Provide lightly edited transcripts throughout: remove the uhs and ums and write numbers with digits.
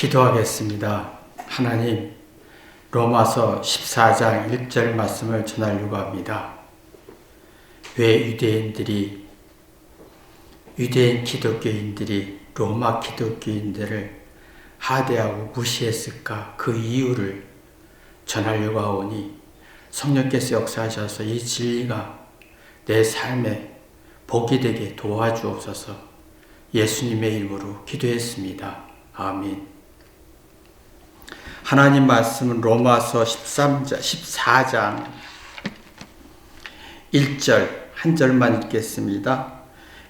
기도하겠습니다. 하나님, 로마서 14장 1절 말씀을 전하려고 합니다. 왜 유대인 기독교인들이 로마 기독교인들을 하대하고 무시했을까? 그 이유를 전하려고 하오니 성령께서 역사하셔서 이 진리가 내 삶에 복이 되게 도와주옵소서. 예수님의 이름으로 기도했습니다. 아멘. 하나님 말씀은 로마서 14장 1절 한 절만 읽겠습니다.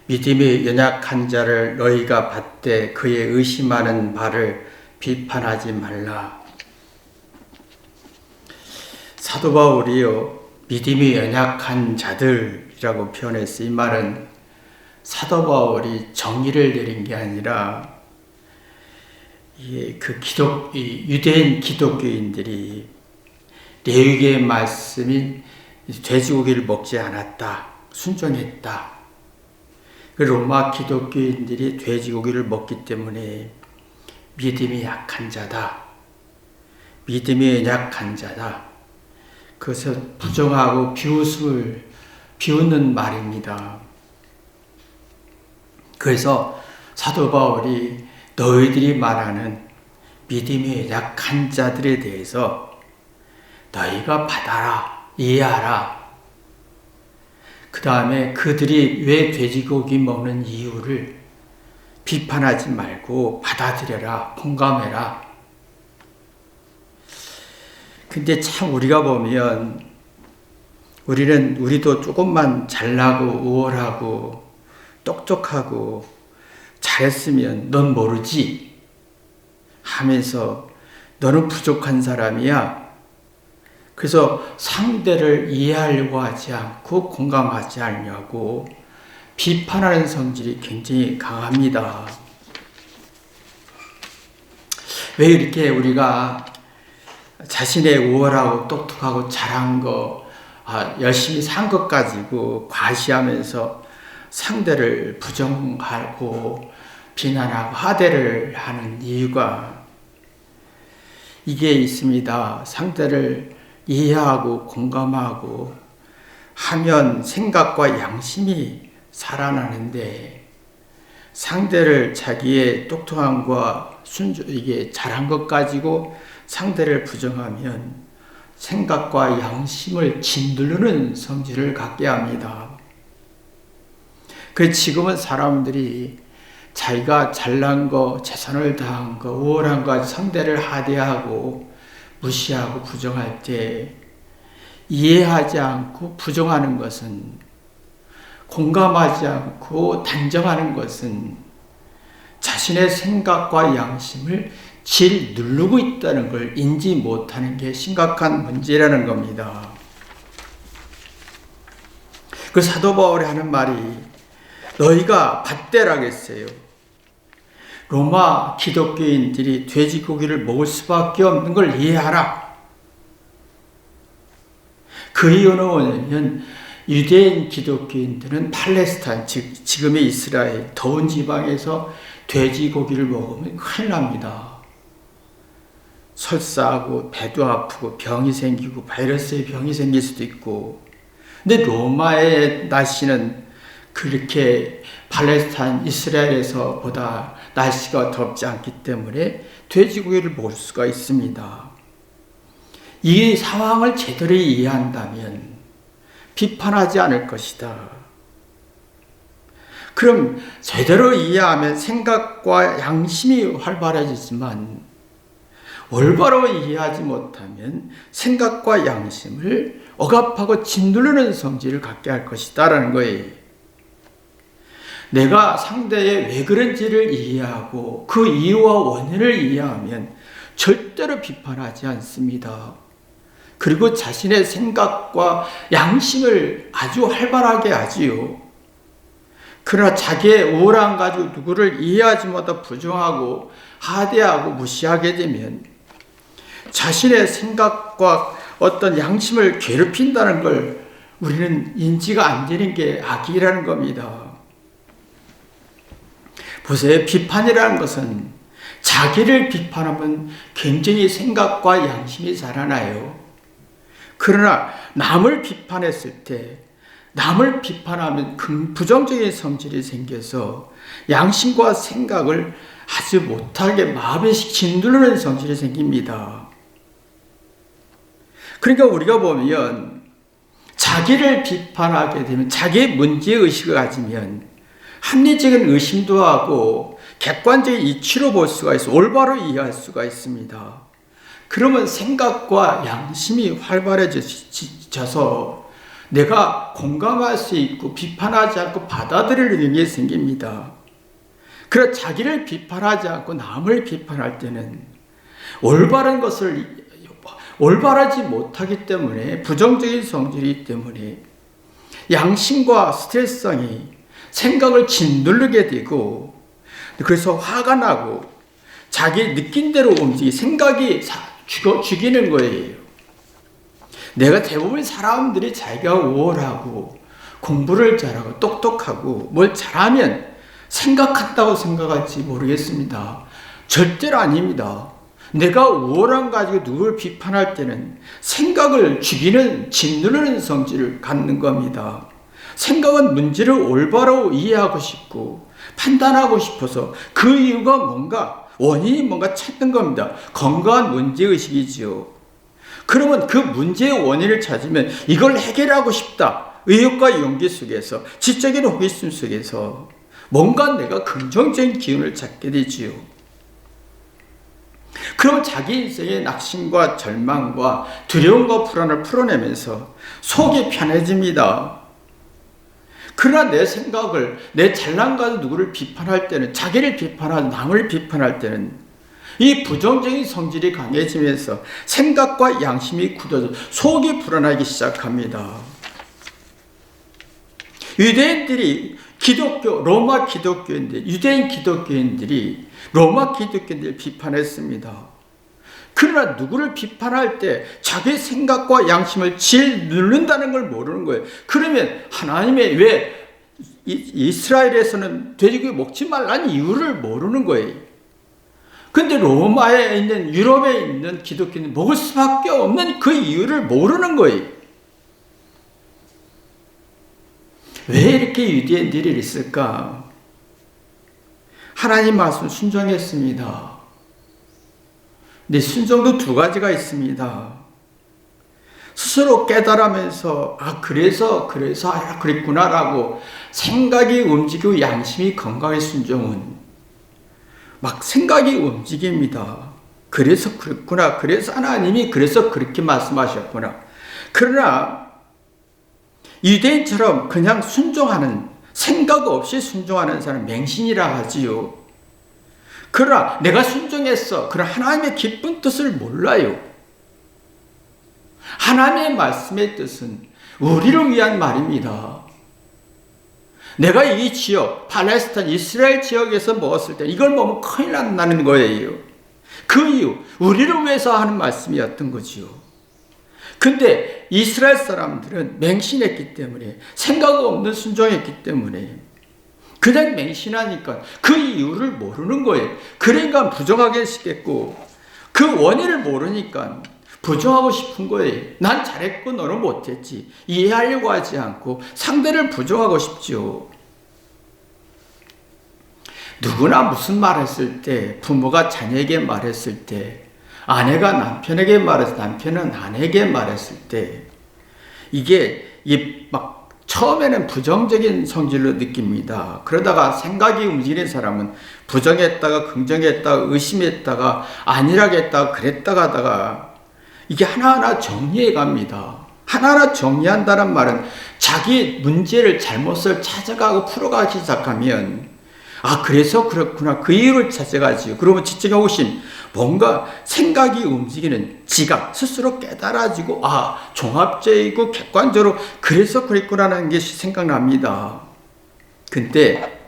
믿음이 연약한 자를 너희가 받되 그의 의심하는 바를 비판하지 말라. 사도 바울이요, 믿음이 연약한 자들이라고 표현했어요. 이 말은 사도 바울이 정의를 내린 게 아니라 유대인 기독교인들이 레위기의 말씀인 돼지고기를 먹지 않았다, 순종했다. 로마 기독교인들이 돼지고기를 먹기 때문에 믿음이 약한 자다, 믿음이 연약한 자다. 그것을 부정하고 비웃는 말입니다. 그래서 사도 바울이 너희들이 말하는 믿음이 약한 자들에 대해서 너희가 받아라, 이해하라. 그 다음에 그들이 왜 돼지고기 먹는 이유를 비판하지 말고 받아들여라, 공감해라. 근데 참 우리가 보면 우리도 조금만 잘나고 우월하고 똑똑하고 잘했으면 넌 모르지 하면서 너는 부족한 사람이야. 그래서 상대를 이해하려고 하지 않고 공감하지 않냐고 비판하는 성질이 굉장히 강합니다. 왜 이렇게 우리가 자신의 우월하고 똑똑하고 잘한 거, 열심히 산 것 가지고 과시하면서 상대를 부정하고 비난하고 하대를 하는 이유가 이게 있습니다. 상대를 이해하고 공감하고 하면 생각과 양심이 살아나는데, 상대를 자기의 똑똑함과 이게 잘한 것 가지고 상대를 부정하면 생각과 양심을 짓누르는 성질을 갖게 합니다. 지금은 사람들이 자기가 잘난 거, 최선을 다한 거, 우월한 거 상대를 하대하고 무시하고 부정할 때 이해하지 않고 부정하는 것은, 공감하지 않고 단정하는 것은 자신의 생각과 양심을 짓누르고 있다는 걸 인지 못하는 게 심각한 문제라는 겁니다. 그 사도 바울이 하는 말이 너희가 받되라겠어요. 로마 기독교인들이 돼지고기를 먹을 수밖에 없는 걸 이해하라. 그 이유는 뭐냐면 유대인 기독교인들은 팔레스타인, 지금의 이스라엘 더운 지방에서 돼지고기를 먹으면 큰일 납니다. 설사하고 배도 아프고 병이 생기고 바이러스의 병이 생길 수도 있고. 근데 로마의 날씨는 그렇게 팔레스타인, 이스라엘에서 보다 날씨가 덥지 않기 때문에 돼지고기를 먹을 수가 있습니다. 이 상황을 제대로 이해한다면 비판하지 않을 것이다. 그럼 제대로 이해하면 생각과 양심이 활발해지지만 올바로 이해하지 못하면 생각과 양심을 억압하고 짓누르는 성질을 갖게 할 것이다 라는 거예요. 내가 상대의 왜 그런지를 이해하고 그 이유와 원인을 이해하면 절대로 비판하지 않습니다. 그리고 자신의 생각과 양심을 아주 활발하게 하지요. 그러나 자기의 우월함 가지고 누구를 이해하지 못하고 부정하고 하대하고 무시하게 되면 자신의 생각과 어떤 양심을 괴롭힌다는 걸 우리는 인지가 안 되는 게 악이라는 겁니다. 보세요. 비판이라는 것은 자기를 비판하면 굉장히 생각과 양심이 자라나요. 그러나 남을 비판했을 때, 남을 비판하면 부정적인 성질이 생겨서 양심과 생각을 하지 못하게 마음에 짓누르는 성질이 생깁니다. 그러니까 우리가 보면 자기를 비판하게 되면, 자기의 문제의식을 가지면 합리적인 의심도 하고 객관적인 이치로 볼 수가 있어, 올바로 이해할 수가 있습니다. 그러면 생각과 양심이 활발해져서 내가 공감할 수 있고 비판하지 않고 받아들일 능력이 생깁니다. 그래서 자기를 비판하지 않고 남을 비판할 때는 올바른 것을 올바르지 못하기 때문에, 부정적인 성질이기 때문에 양심과 스트레스성이 생각을 짓누르게 되고, 그래서 화가 나고 자기 느낀 대로 생각이 죽이는 거예요. 내가 대부분 사람들이 자기가 우월하고 공부를 잘하고 똑똑하고 뭘 잘하면 생각한다고 생각할지 모르겠습니다. 절대로 아닙니다. 내가 우월함 가지고 누구를 비판할 때는 생각을 죽이는, 짓누르는 성질을 갖는 겁니다. 생각은 문제를 올바로 이해하고 싶고 판단하고 싶어서 그 이유가 뭔가, 원인이 뭔가 찾는 겁니다. 건강한 문제의식이지요. 그러면 그 문제의 원인을 찾으면 이걸 해결하고 싶다. 의욕과 용기 속에서, 지적인 호기심 속에서 뭔가 내가 긍정적인 기운을 찾게 되지요. 그럼 자기 인생의 낙심과 절망과 두려움과 불안을 풀어내면서 속이 편해집니다. 그러나 내 생각을, 내 잘난 가지고 누구를 비판할 때는, 자기를 비판하고 남을 비판할 때는 이 부정적인 성질이 강해지면서 생각과 양심이 굳어져 속이 불안하기 시작합니다. 유대인들이 로마 기독교인들, 유대인 기독교인들이 로마 기독교인들을 비판했습니다. 그러나 누구를 비판할 때 자기 생각과 양심을 짓누른다는 걸 모르는 거예요. 그러면 하나님의 왜 이스라엘에서는 돼지고기 먹지 말라는 이유를 모르는 거예요. 근데 로마에 있는, 유럽에 있는 기독교는 먹을 수밖에 없는 그 이유를 모르는 거예요. 왜 이렇게 유대인들이 있을까? 하나님 말씀 순종했습니다. 근데 순종도 두 가지가 있습니다. 스스로 깨달으면서 그래서 그랬구나라고 생각이 움직이고 양심이 건강의 순종은 막 생각이 움직입니다. 그래서 그랬구나. 그래서 하나님이 그래서 그렇게 말씀하셨구나. 그러나 유대인처럼 그냥 순종하는, 생각 없이 순종하는 사람 맹신이라 하지요. 그러나 내가 순종했어. 그러나 하나님의 기쁜 뜻을 몰라요. 하나님의 말씀의 뜻은 우리를 위한 말입니다. 내가 이 지역, 팔레스타인, 이스라엘 지역에서 먹었을 때 이걸 먹으면 큰일 난다는 거예요. 그 이유, 우리를 위해서 하는 말씀이었던 거지요. 근데 이스라엘 사람들은 맹신했기 때문에, 생각 없는 순종했기 때문에 그냥 맹신하니까 그 이유를 모르는 거예요. 그러니까 부정하게 시켰고, 그 원인을 모르니까 부정하고 싶은 거예요. 난 잘했고 너는 못했지. 이해하려고 하지 않고 상대를 부정하고 싶죠. 누구나 무슨 말했을 때, 부모가 자녀에게 말했을 때, 아내가 남편에게 말했을 때, 남편은 아내에게 말했을 때, 이게 막 처음에는 부정적인 성질로 느낍니다. 그러다가 생각이 움직이는 사람은 부정했다가 긍정했다가 의심했다가 안일하게 했다가 그랬다가 하다가 이게 하나하나 정리해 갑니다. 하나하나 정리한다는 말은 자기 문제를, 잘못을 찾아가고 풀어가기 시작하면 그래서 그렇구나. 그 이유를 찾아가지요. 그러면 지적인 호기심, 뭔가 생각이 움직이는 지각, 스스로 깨달아지고 종합적이고 객관적으로 그래서 그랬구나라는 것이 생각납니다. 근데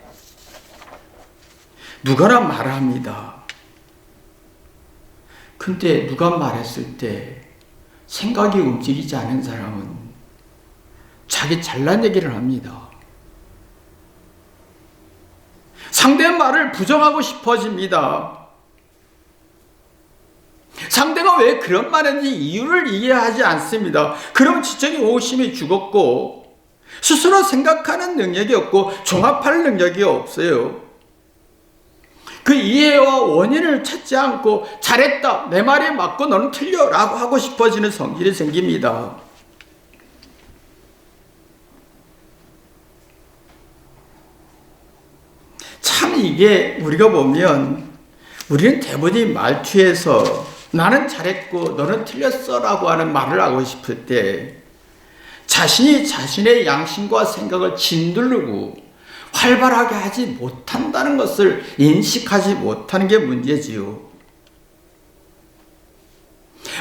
누가나 말합니다. 근데 누가 말했을 때 생각이 움직이지 않은 사람은 자기 잘난 얘기를 합니다. 상대의 말을 부정하고 싶어집니다. 상대가 왜 그런 말인지 이유를 이해하지 않습니다. 그럼 지적인 호기심이 죽었고 스스로 생각하는 능력이 없고 종합할 능력이 없어요. 그 이해와 원인을 찾지 않고 잘했다, 내 말이 맞고 너는 틀려 라고 하고 싶어지는 성질이 생깁니다. 참 이게 우리가 보면 우리는 대부분 말투에서 나는 잘했고 너는 틀렸어 라고 하는 말을 하고 싶을 때 자신이 자신의 양심과 생각을 짓누르고 활발하게 하지 못한다는 것을 인식하지 못하는 게 문제지요.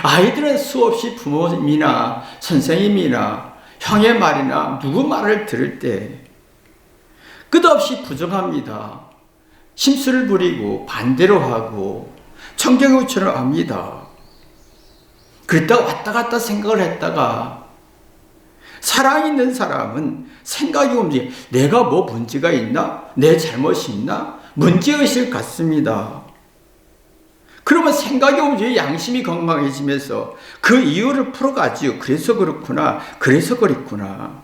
아이들은 수없이 부모님이나 선생님이나 형의 말이나 누구 말을 들을 때 끝없이 부정합니다. 심술을 부리고 반대로 하고 청경우처럼 합니다. 그랬다가 왔다 갔다 생각을 했다가 사랑 있는 사람은 생각이 움직여 내가 뭐 문제가 있나? 내 잘못이 있나? 문제의식을 갖습니다. 그러면 생각이 움직여 양심이 건강해지면서 그 이유를 풀어가지요. 그래서 그렇구나. 그래서 그랬구나.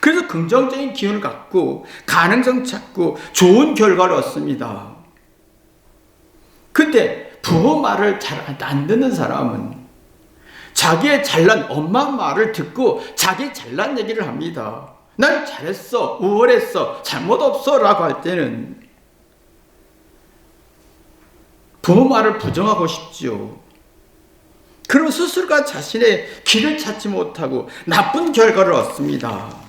그래서 긍정적인 기운을 갖고 가능성 찾고 좋은 결과를 얻습니다. 근데 부모 말을 잘 안 듣는 사람은 자기의 잘난 엄마 말을 듣고 자기 잘난 얘기를 합니다. 난 잘했어, 우월했어, 잘못 없어 라고 할 때는 부모 말을 부정하고 싶지요. 그럼 스스로가 자신의 길을 찾지 못하고 나쁜 결과를 얻습니다.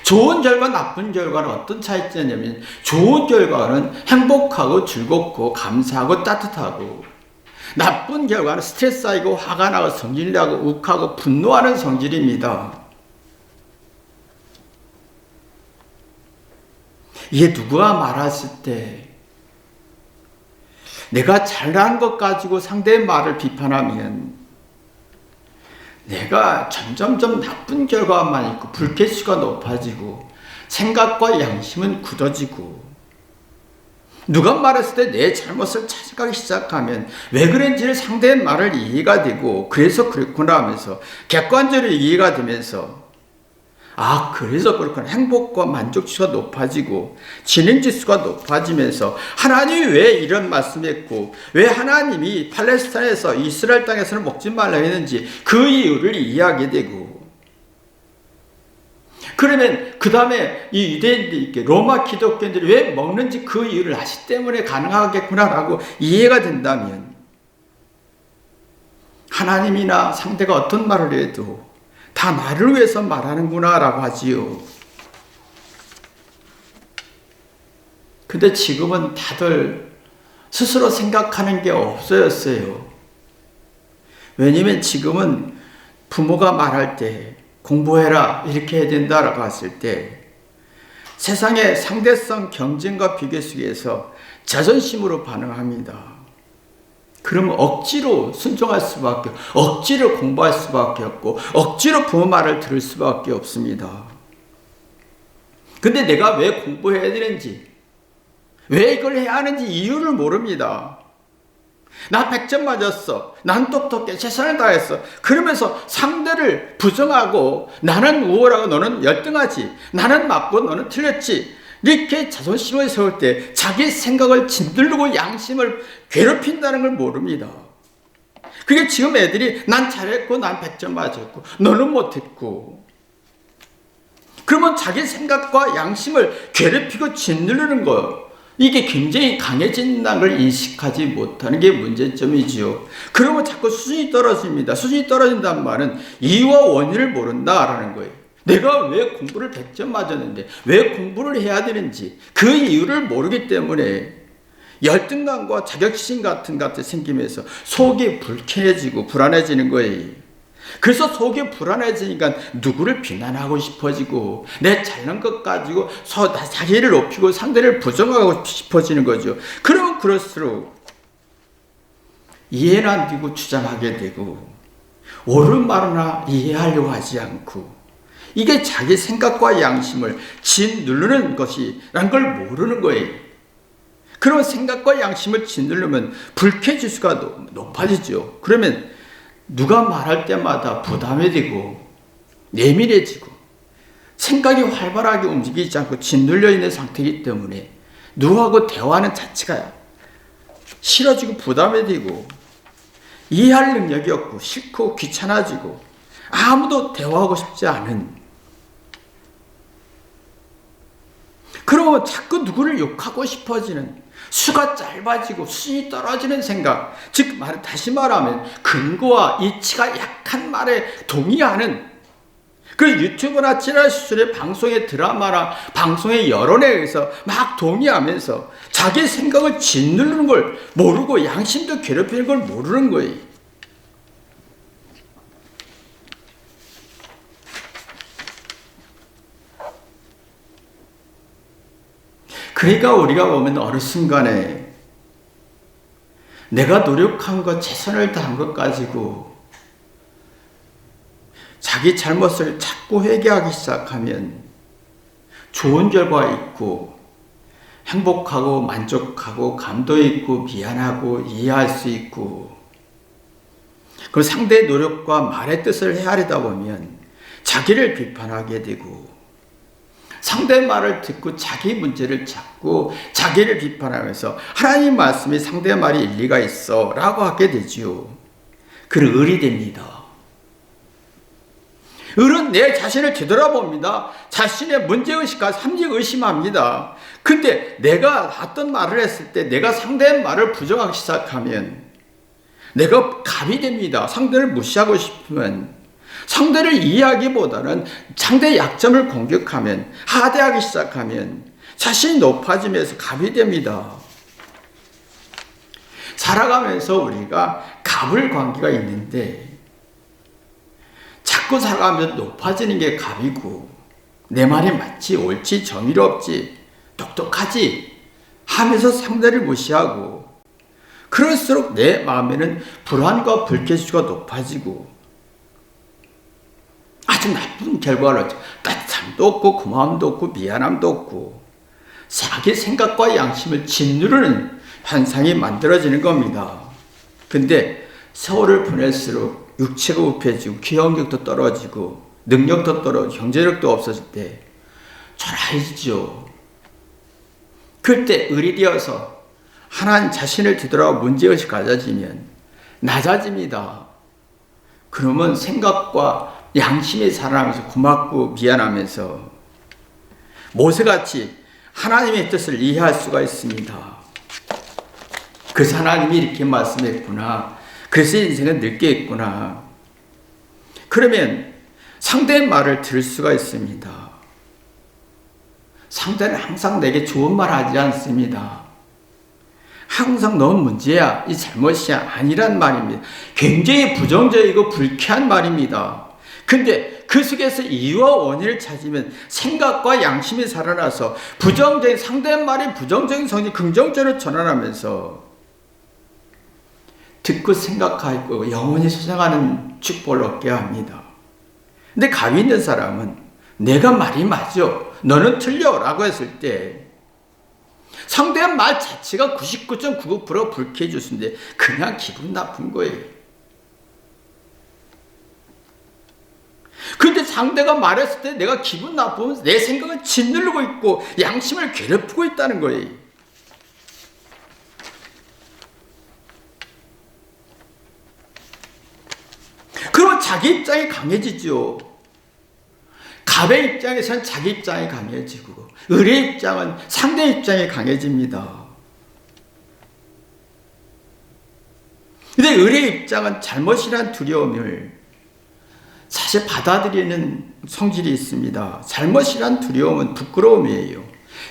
좋은 결과, 나쁜 결과는 어떤 차이점이냐면 좋은 결과는 행복하고 즐겁고 감사하고 따뜻하고 나쁜 결과는 스트레스 쌓이고 화가 나고 성질나고 욱하고 분노하는 성질입니다. 이게 누가 말했을 때 내가 잘난 것 가지고 상대의 말을 비판하면 내가 점점점 나쁜 결과만 있고 불쾌수가 높아지고 생각과 양심은 굳어지고 누가 말했을 때 내 잘못을 찾아가기 시작하면 왜 그런지를 상대의 말을 이해가 되고 그래서 그랬구나 하면서 객관적으로 이해가 되면서 아 그래서 그렇구나 행복과 만족치가 높아지고 진행지수가 높아지면서 하나님이 왜 이런 말씀했고 왜 하나님이 팔레스타인에서 이스라엘 땅에서는 먹지 말라 했는지 그 이유를 이해하게 되고 그러면 그 다음에 이 유대인들이 로마 기독교인들이 왜 먹는지 그 이유를 아시 때문에 가능하겠구나라고 이해가 된다면 하나님이나 상대가 어떤 말을 해도 다 나를 위해서 말하는구나 라고 하지요. 근데 지금은 다들 스스로 생각하는 게 없어졌어요. 왜냐면 지금은 부모가 말할 때 공부해라 이렇게 해야 된다라고 했을 때 세상의 상대성 경쟁과 비교 속에서 자존심으로 반응합니다. 그러면 억지로 순종할 수밖에 억지로 공부할 수밖에 없고 억지로 부모 말을 들을 수밖에 없습니다. 근데 내가 왜 공부해야 되는지 왜 이걸 해야 하는지 이유를 모릅니다. 나 100점 맞았어. 난 똑똑해. 최선을 다했어. 그러면서 상대를 부정하고 나는 우월하고 너는 열등하지. 나는 맞고 너는 틀렸지. 이렇게 자존심을 세울 때 자기 생각을 짓누르고 양심을 괴롭힌다는 걸 모릅니다. 그게 지금 애들이 난 잘했고 난 100점 맞았고 너는 못했고 그러면 자기 생각과 양심을 괴롭히고 짓누르는 거 이게 굉장히 강해진다는 걸 인식하지 못하는 게 문제점이지요. 그러면 자꾸 수준이 떨어집니다. 수준이 떨어진다는 말은 이유와 원인을 모른다라는 거예요. 내가 왜 공부를 100점 맞았는데 왜 공부를 해야 되는지 그 이유를 모르기 때문에 열등감과 자격지심 같은 것들이 생기면서 속이 불쾌해지고 불안해지는 거예요. 그래서 속이 불안해지니까 누구를 비난하고 싶어지고 내 잘난 것 가지고 자기를 높이고 상대를 부정하고 싶어지는 거죠. 그러면 그럴수록 이해는 안 되고 주장하게 되고 옳은 말이나 이해하려고 하지 않고 이게 자기 생각과 양심을 짓누르는 것이라는 걸 모르는 거예요. 그러면 생각과 양심을 짓누르면 불쾌지수가 높아지죠. 그러면 누가 말할 때마다 부담이 되고 예민해지고 생각이 활발하게 움직이지 않고 짓눌려 있는 상태이기 때문에 누구하고 대화하는 자체가 싫어지고 부담이 되고 이해할 능력이 없고 싫고 귀찮아지고 아무도 대화하고 싶지 않은, 그러면 자꾸 누구를 욕하고 싶어지는, 수가 짧아지고 수준이 떨어지는 생각, 즉 다시 말하면 근거와 이치가 약한 말에 동의하는, 그 유튜브나 찌라시술의 방송의 드라마나 방송의 여론에 의해서 막 동의하면서 자기 생각을 짓누르는 걸 모르고 양심도 괴롭히는 걸 모르는 거예요. 그러니까 우리가 보면 어느 순간에 내가 노력한 것, 최선을 다한 것 가지고 자기 잘못을 자꾸 회개하기 시작하면 좋은 결과 있고 행복하고 만족하고 감도 있고 미안하고 이해할 수 있고, 그 상대의 노력과 말의 뜻을 헤아리다 보면 자기를 비판하게 되고 상대의 말을 듣고 자기 문제를 찾고 자기를 비판하면서 하나님 말씀이 상대의 말이 일리가 있어 라고 하게 되지요. 그는 을이 됩니다. 을은 내 자신을 되돌아봅니다. 자신의 문제의식과 삼직의심합니다. 근데 내가 어떤 말을 했을 때 내가 상대의 말을 부정하기 시작하면 내가 갑이 됩니다. 상대를 무시하고 싶으면, 상대를 이해하기보다는 상대의 약점을 공격하면, 하대하기 시작하면 자신이 높아지면서 갑이 됩니다. 살아가면서 우리가 갑을 관계가 있는데 자꾸 살아가면서 높아지는 게 갑이고, 내 말이 맞지, 옳지, 정의롭지, 똑똑하지 하면서 상대를 무시하고, 그럴수록 내 마음에는 불안과 불쾌지수가 높아지고 아주 나쁜 결과를, 따뜻함도 없고 고마움도 없고 미안함도 없고 자기 생각과 양심을 짓누르는 현상이 만들어지는 겁니다. 근데 세월을 보낼수록 육체가 우패지고 기억력도 떨어지고 능력도 떨어지고 경제력도 없어질 때 초라해지죠. 그때 을이 되어서 하나님 자신을 뒤돌아보고 문제의식 가져지면 낮아집니다. 그러면 생각과 양심이 살아나면서 고맙고 미안하면서 모세같이 하나님의 뜻을 이해할 수가 있습니다. 그래서 하나님이 이렇게 말씀했구나, 그래서 인생은 늙겠구나. 그러면 상대의 말을 들을 수가 있습니다. 상대는 항상 내게 좋은 말 하지 않습니다. 항상 넌 문제야, 이 잘못이야, 아니란 말입니다. 굉장히 부정적이고 불쾌한 말입니다. 근데 그 속에서 이유와 원인을 찾으면 생각과 양심이 살아나서 부정적인, 상대의 말이 부정적인 성질 긍정적으로 전환하면서 듣고 생각하고 영원히 소생하는 축복을 얻게 합니다. 근데 감이 있는 사람은 내가 말이 맞아, 너는 틀려 라고 했을 때 상대의 말 자체가 99.99% 불쾌해 주는데 그냥 기분 나쁜 거예요. 근데 상대가 말했을 때 내가 기분 나쁘면 내 생각을 짓누르고 있고 양심을 괴롭히고 있다는 거예요. 그럼 자기 입장이 강해지죠. 갑의 입장에서는 자기 입장이 강해지고 을의 입장은 상대 입장이 강해집니다. 근데 을의 입장은 잘못이란 두려움을 사실 받아들이는 성질이 있습니다. 잘못이란 두려움은 부끄러움이에요.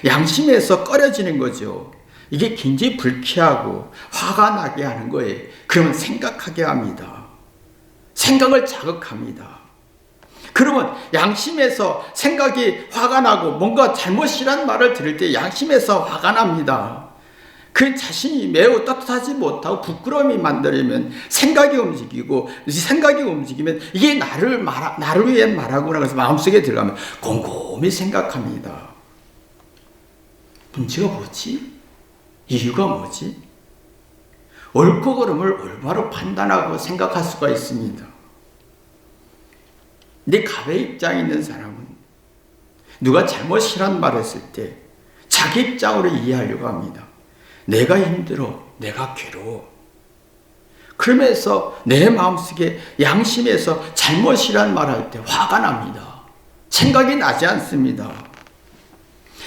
양심에서 꺼려지는 거죠. 이게 굉장히 불쾌하고 화가 나게 하는 거예요. 그러면 생각하게 합니다. 생각을 자극합니다. 그러면 양심에서 생각이 화가 나고 뭔가 잘못이란 말을 들을 때 양심에서 화가 납니다. 그 자신이 매우 떳떳하지 못하고 부끄러움이 만들면 생각이 움직이고, 생각이 움직이면 이게 나를 위해 말하구나 그래서 마음속에 들어가면 곰곰이 생각합니다. 문제가 뭐지? 이유가 뭐지? 옳고 그름을 올바로 판단하고 생각할 수가 있습니다. 근데 갑의 입장에 있는 사람은 누가 잘못이란 말을 했을 때 자기 입장으로 이해하려고 합니다. 내가 힘들어, 내가 괴로워. 그러면서 내 마음속에 양심에서 잘못이란 말할 때 화가 납니다. 생각이 나지 않습니다.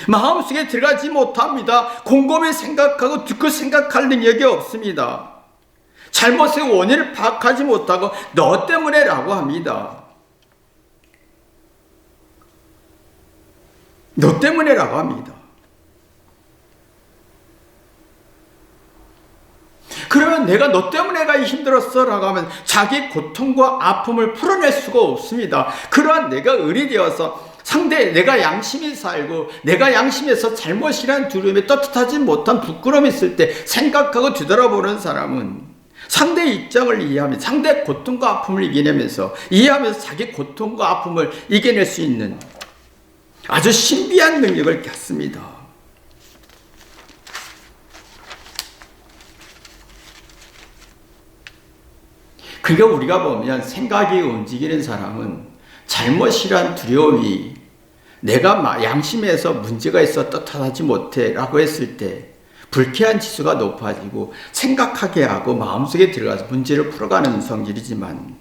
마음속에 들어가지 못합니다. 곰곰이 생각하고 듣고 생각할 능력이 없습니다. 잘못의 원인을 파악하지 못하고 너 때문에 라고 합니다. 너 때문에 라고 합니다. 그러면 내가 너 때문에가 힘들었어 라고 하면 자기 고통과 아픔을 풀어낼 수가 없습니다. 그러한 내가 을이 되어서 상대 내가 양심이 살고 내가 양심에서 잘못이란 두려움에 떳떳하지 못한 부끄러움이 있을 때 생각하고 뒤돌아보는 사람은 상대의 입장을 이해하며 상대의 고통과 아픔을 이겨내면서 이해하면서 자기 고통과 아픔을 이겨낼 수 있는 아주 신비한 능력을 갖습니다. 그러니까 우리가 보면 생각이 움직이는 사람은 잘못이란 두려움이 내가 양심에서 문제가 있어 떳떳하지 못해 라고 했을 때 불쾌한 지수가 높아지고 생각하게 하고 마음속에 들어가서 문제를 풀어가는 성질이지만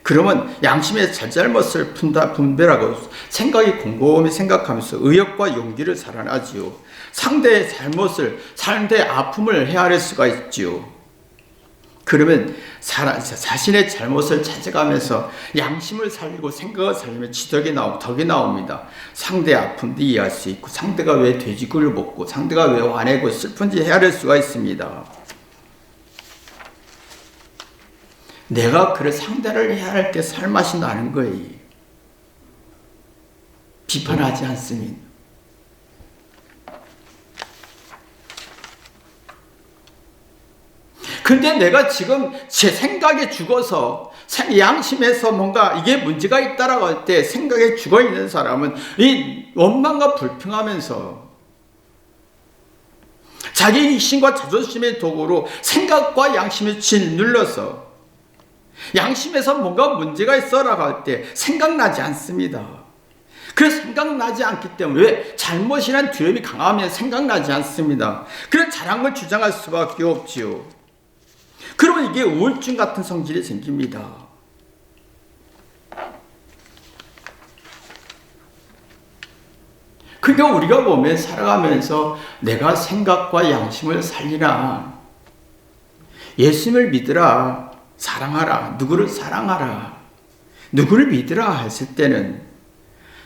그러면 양심의 잘잘못을 분별하고 생각이 곰곰이 생각하면서 의욕과 용기를 살아나지요. 상대의 잘못을 상대의 아픔을 헤아릴 수가 있지요. 그러면 자신의 잘못을 찾아가면서 양심을 살리고 생각을 살리면 덕이 나옵니다. 상대의 아픔도 이해할 수 있고 상대가 왜 돼지고기를 먹고 상대가 왜 화내고 슬픈지 헤아릴 수가 있습니다. 내가 그래 상대를 헤아릴 때 살맛이 나는 거예요. 비판하지 않습니다. 근데 내가 지금 제 생각에 죽어서 양심에서 뭔가 이게 문제가 있다라고 할 때 생각에 죽어 있는 사람은 이 원망과 불평하면서 자기 이심과 자존심의 도구로 생각과 양심을 짓눌러서 양심에서 뭔가 문제가 있어라고 할 때 생각나지 않습니다. 그래서 생각나지 않기 때문에 왜 잘못이란 두려움이 강하면 생각나지 않습니다. 그래서 잘한 걸 주장할 수밖에 없지요. 그러면 이게 우울증 같은 성질이 생깁니다. 그러니까 우리가 보면 살아가면서 내가 생각과 양심을 살리라, 예수님을 믿으라, 사랑하라, 누구를 사랑하라, 누구를 믿으라 했을 때는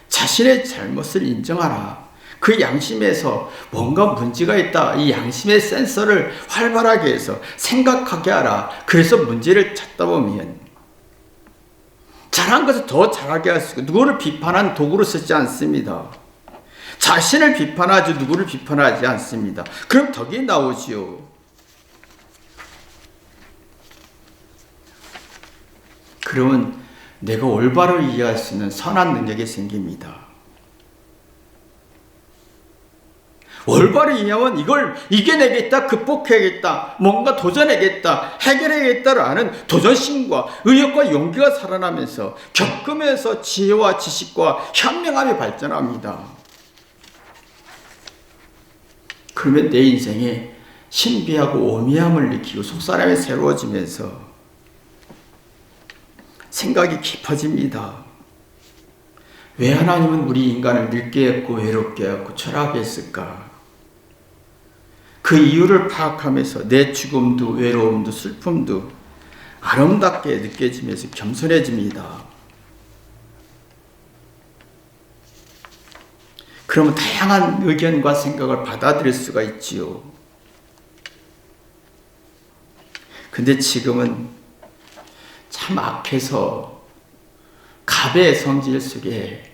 자신의 잘못을 인정하라. 그 양심에서 뭔가 문제가 있다. 이 양심의 센서를 활발하게 해서 생각하게 하라. 그래서 문제를 찾다 보면 잘한 것을 더 잘하게 할 수 있고 누구를 비판한 도구로 쓰지 않습니다. 자신을 비판하지 누구를 비판하지 않습니다. 그럼 덕이 나오지요. 그러면 내가 올바로 이해할 수 있는 선한 능력이 생깁니다. 올바로 이해하면 이걸 이겨내겠다, 극복해야겠다, 뭔가 도전해야겠다, 해결해야겠다라는 도전심과 의욕과 용기가 살아나면서 겪으면서 지혜와 지식과 현명함이 발전합니다. 그러면 내 인생에 신비하고 오묘함을 느끼고 속사람이 새로워지면서 생각이 깊어집니다. 왜 하나님은 우리 인간을 늙게 했고 외롭게 했고 초라하게 했을까? 그 이유를 파악하면서 내 죽음도 외로움도 슬픔도 아름답게 느껴지면서 겸손해집니다. 그러면 다양한 의견과 생각을 받아들일 수가 있지요. 근데 지금은 참 악해서 갑의 성질 속에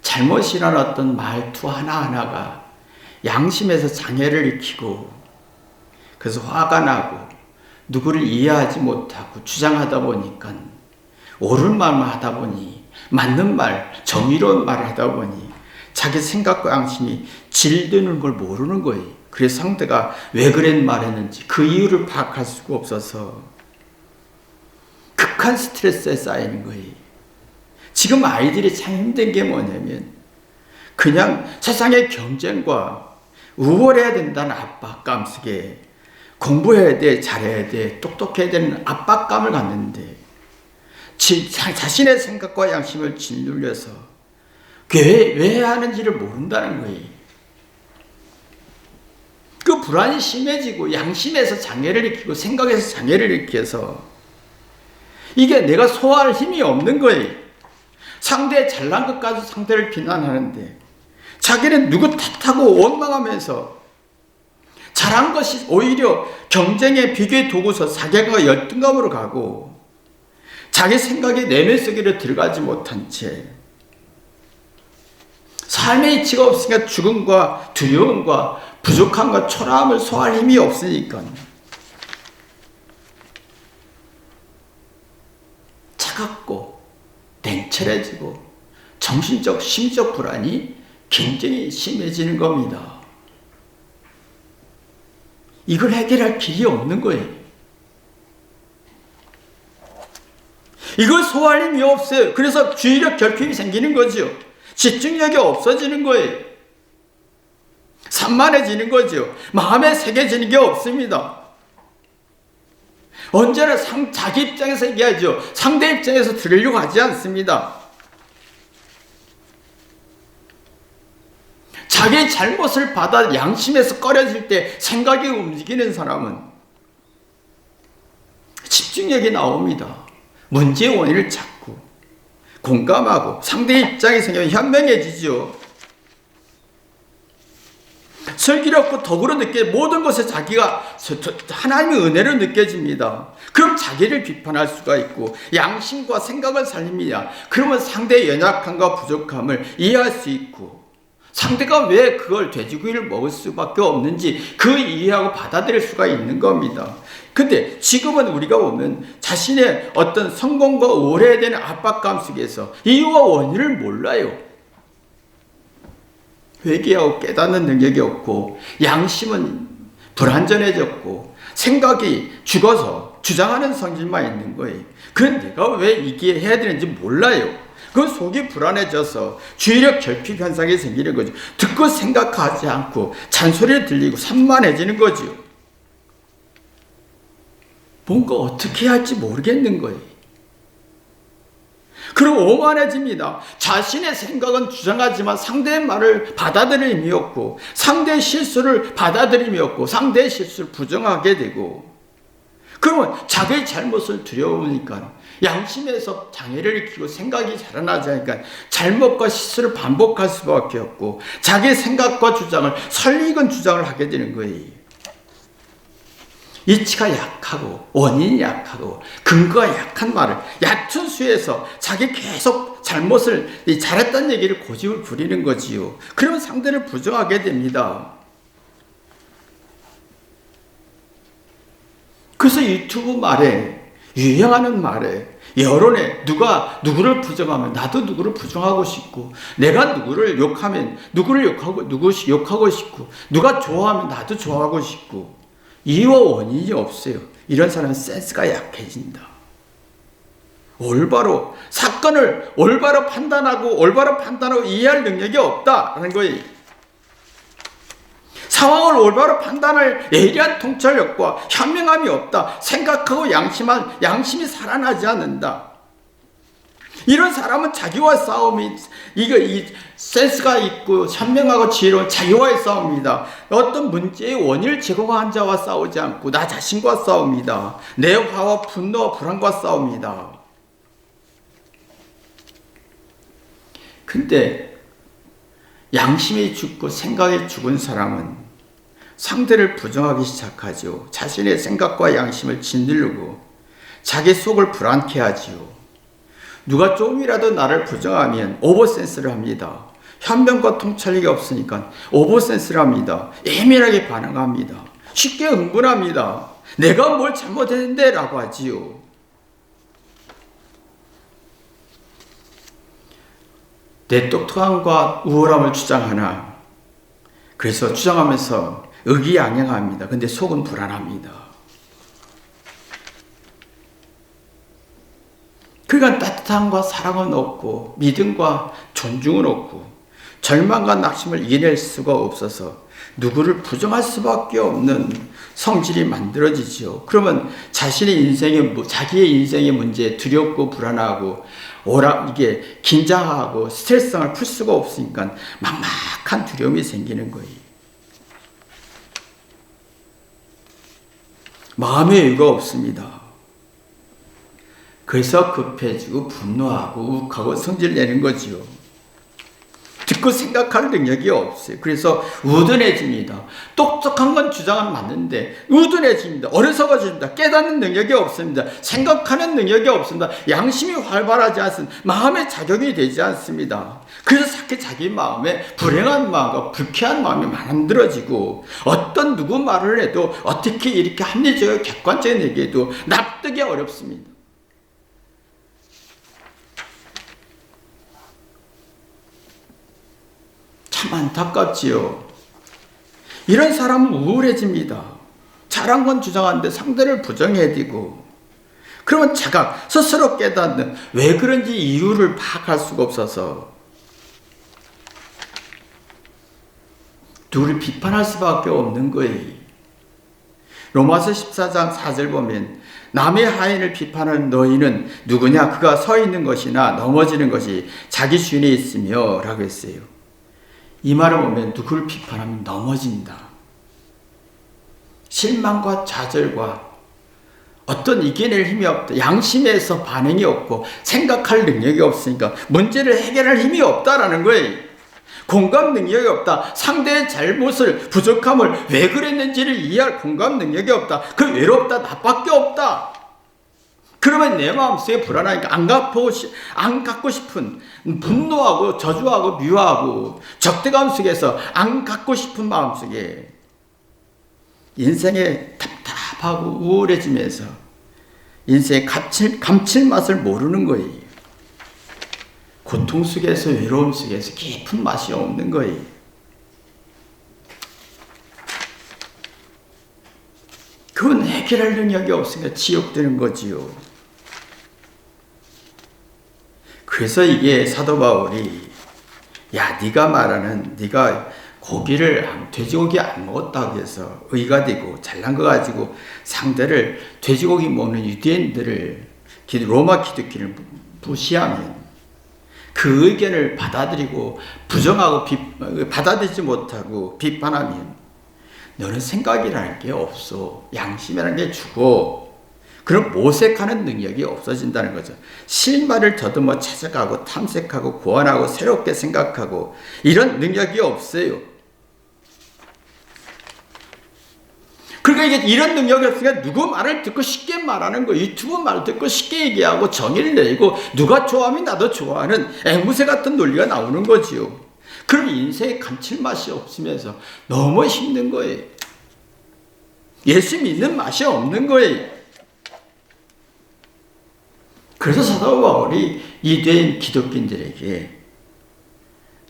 잘못이란 어떤 말투 하나하나가 양심에서 장애를 일으키고 그래서 화가 나고 누구를 이해하지 못하고 주장하다 보니까 옳은 말만 하다 보니 맞는 말, 정의로운 말을 하다 보니 자기 생각과 양심이 질드는 걸 모르는 거예요. 그래서 상대가 왜 그런 말했는지 그 이유를 파악할 수가 없어서 극한 스트레스에 쌓이는 거예요. 지금 아이들이 참 힘든 게 뭐냐면 그냥 세상의 경쟁과 우월해야 된다는 압박감 속에 공부해야 돼, 잘해야 돼, 똑똑해야 되는 압박감을 갖는데 자신의 생각과 양심을 짓눌려서 왜 하는지를 모른다는 거예요. 그 불안이 심해지고 양심에서 장애를 일으키고 생각에서 장애를 일으켜서 이게 내가 소화할 힘이 없는 거예요. 상대의 잘난 것 가지고 상대를 비난하는데 자기는 누구 탓하고 원망하면서 잘한 것이 오히려 경쟁의 비교의 도구서 자괴감과 열등감으로 가고 자기 생각이 내면 속으로 들어가지 못한 채 삶의 이치가 없으니까 죽음과 두려움과 부족함과 초라함을 소화할 힘이 없으니까 차갑고 냉철해지고 정신적 심적 불안이 굉장히 심해지는 겁니다. 이걸 해결할 길이 없는 거예요. 이걸 소화할 힘이 없어요. 그래서 주의력 결핍이 생기는 거죠. 집중력이 없어지는 거예요. 산만해지는 거죠. 마음에 새겨지는 게 없습니다. 언제나 자기 입장에서 얘기하죠. 상대 입장에서 들으려고 하지 않습니다. 자기의 잘못을 받아 양심에서 꺼려질 때 생각이 움직이는 사람은 집중력이 나옵니다. 문제의 원인을 찾고 공감하고 상대의 입장이 생기면 현명해지죠. 슬기롭고 덕으로 모든 것에 자기가 하나님의 은혜를 느껴집니다. 그럼 자기를 비판할 수가 있고 양심과 생각을 살립니다. 그러면 상대의 연약함과 부족함을 이해할 수 있고 상대가 왜 그걸 돼지고기를 먹을 수밖에 없는지 그 이해하고 받아들일 수가 있는 겁니다. 근데 지금은 우리가 보면 자신의 어떤 성공과 오래된 압박감 속에서 이유와 원인을 몰라요. 회개하고 깨닫는 능력이 없고 양심은 불완전해졌고 생각이 죽어서 주장하는 성질만 있는 거예요. 그건 내가 왜 이게 해야 되는지 몰라요. 그 속이 불안해져서 주의력 결핍 현상이 생기는 거죠. 듣고 생각하지 않고 잔소리를 들리고 산만해지는 거죠. 뭔가 어떻게 해야 할지 모르겠는 거예요. 그리고 오만해집니다. 자신의 생각은 주장하지만 상대의 말을 받아들일 힘이 없고 상대의 실수를 받아들일 힘이 없고 상대의 실수를 부정하게 되고 그러면 자기의 잘못을 두려우니까 양심에서 장애를 일으키고 생각이 자라나지 않으니까 잘못과 실수를 반복할 수밖에 없고 자기의 생각과 주장을 설익은 주장을 하게 되는 거예요. 이치가 약하고 원인이 약하고 근거가 약한 말을 얕은 수에서 자기 계속 잘못을 잘했다는 얘기를 고집을 부리는 거지요. 그러면 상대를 부정하게 됩니다. 그래서 유튜브 말에 유행하는 말에 여론에 누가 누구를 부정하면 나도 누구를 부정하고 싶고 내가 누구를 욕하면 누구를 욕하고 싶고 누가 좋아하면 나도 좋아하고 싶고 이유와 원인이 없어요. 이런 사람은 센스가 약해진다. 사건을 올바로 판단하고 이해할 능력이 없다라는 거예요. 상황을 올바로 판단할 예리한 통찰력과 현명함이 없다. 생각하고 양심이 살아나지 않는다. 이런 사람은 자기와 싸움이 센스가 있고 현명하고 지혜로운 자기와의 싸움입니다. 어떤 문제의 원인을 제공한 자와 싸우지 않고 나 자신과 싸웁니다. 내 화와 분노와 불안과 싸웁니다. 근데 양심이 죽고 생각이 죽은 사람은 상대를 부정하기 시작하죠. 자신의 생각과 양심을 짓누르고 자기 속을 불안케 하지요. 누가 조금이라도 나를 부정하면 오버센스를 합니다. 현명과 통찰력이 없으니까 오버센스를 합니다. 예민하게 반응합니다. 쉽게 흥분합니다. 내가 뭘 잘못했는데 라고 하지요. 내 똑똑함과 우월함을 주장하나 그래서 주장하면서 의기양양합니다. 근데 속은 불안합니다. 그러니까 따뜻함과 사랑은 없고 믿음과 존중은 없고 절망과 낙심을 이겨낼 수가 없어서 누구를 부정할 수밖에 없는 성질이 만들어지죠. 그러면 자기의 인생의 문제에 두렵고 불안하고 이게 긴장하고 스트레스를 풀 수가 없으니까 막막한 두려움이 생기는 거예요. 마음의 여유가 없습니다. 그래서 급해지고 분노하고 욱하고 성질 내는 거지요. 듣고 생각할 능력이 없어요. 그래서 우둔해집니다. 똑똑한 건 주장은 맞는데 우둔해집니다. 어리석어집니다. 깨닫는 능력이 없습니다. 생각하는 능력이 없습니다. 양심이 활발하지 않습니다. 마음의 작용이 되지 않습니다. 그래서 자기 마음에 불행한 마음과 불쾌한 마음이 만들어지고 어떤 누구 말을 해도 어떻게 이렇게 합리적이고 객관적인 얘기해도 납득이 어렵습니다. 참 안타깝지요. 이런 사람은 우울해집니다. 잘한 건 주장하는데 상대를 부정해대고 그러면 자각, 스스로 깨닫는 왜 그런지 이유를 파악할 수가 없어서 누구를 비판할 수밖에 없는 거예요. 로마서 14장 4절 보면 남의 하인을 비판하는 너희는 누구냐? 그가 서 있는 것이나 넘어지는 것이 자기 주인에 있으며 라고 했어요. 이 말을 보면 누구를 비판하면 넘어진다. 실망과 좌절과 어떤 이겨낼 힘이 없다. 양심에서 반응이 없고 생각할 능력이 없으니까 문제를 해결할 힘이 없다라는 거예요. 공감 능력이 없다. 상대의 잘못을, 부족함을 왜 그랬는지를 이해할 공감 능력이 없다. 그 외롭다. 나밖에 없다. 그러면 내 마음속에 불안하니까 안 갖고 싶은 분노하고 저주하고 미워하고 적대감 속에서 안 갖고 싶은 마음속에 인생에 답답하고 우울해지면서 인생의 감칠맛을 모르는 거예요. 고통 속에서 외로움 속에서 깊은 맛이 없는 거예요. 그건 해결할 능력이 없으니까 지옥되는 거지요. 그래서 이게 사도 바울이 네가 말하는 네가 돼지고기 안 먹었다고 해서 의가 되고 잘난 거 가지고 상대를 돼지고기 먹는 유대인들을 로마 기독교를 무시하면 그 의견을 받아들이고 부정하고 받아들이지 못하고 비판하면 너는 생각이라는 게 없어. 양심이라는 게 죽어. 그럼 모색하는 능력이 없어진다는 거죠. 실마리를 더듬어 찾아가고 탐색하고 고안하고 새롭게 생각하고 이런 능력이 없어요. 그러니까 이게 이런 능력이 없으니까 누구 말을 듣고 쉽게 말하는 거, 유튜브 말 듣고 쉽게 얘기하고 정의를 내고 누가 좋아하면 나도 좋아하는 앵무새 같은 논리가 나오는 거지요. 그럼 인생에 감칠맛이 없으면서 너무 힘든 거예요. 예수 믿는 맛이 없는 거예요. 그래서 사도 바울이 유대인 기독교인들에게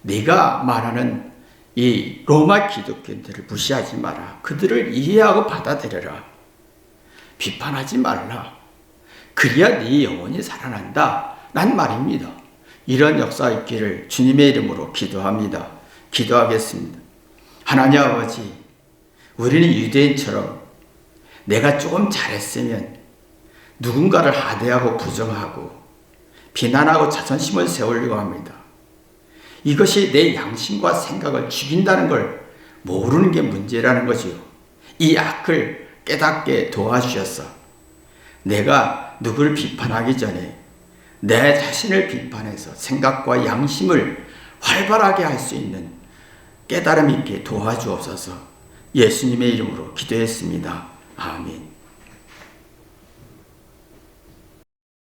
네가 말하는 이 로마 기독교인들을 무시하지 마라. 그들을 이해하고 받아들여라. 비판하지 말라. 그래야 네 영혼이 살아난다. 란 말입니다. 이런 역사 있기를 주님의 이름으로 기도합니다. 기도하겠습니다. 하나님 아버지, 우리는 유대인처럼 내가 조금 잘했으면 누군가를 하대하고 부정하고 비난하고 자존심을 세우려고 합니다. 이것이 내 양심과 생각을 죽인다는 걸 모르는 게 문제라는 거지요. 이 악을 깨닫게 도와주셔서 내가 누구를 비판하기 전에 내 자신을 비판해서 생각과 양심을 활발하게 할 수 있는 깨달음 있게 도와주옵소서. 예수님의 이름으로 기도했습니다. 아멘.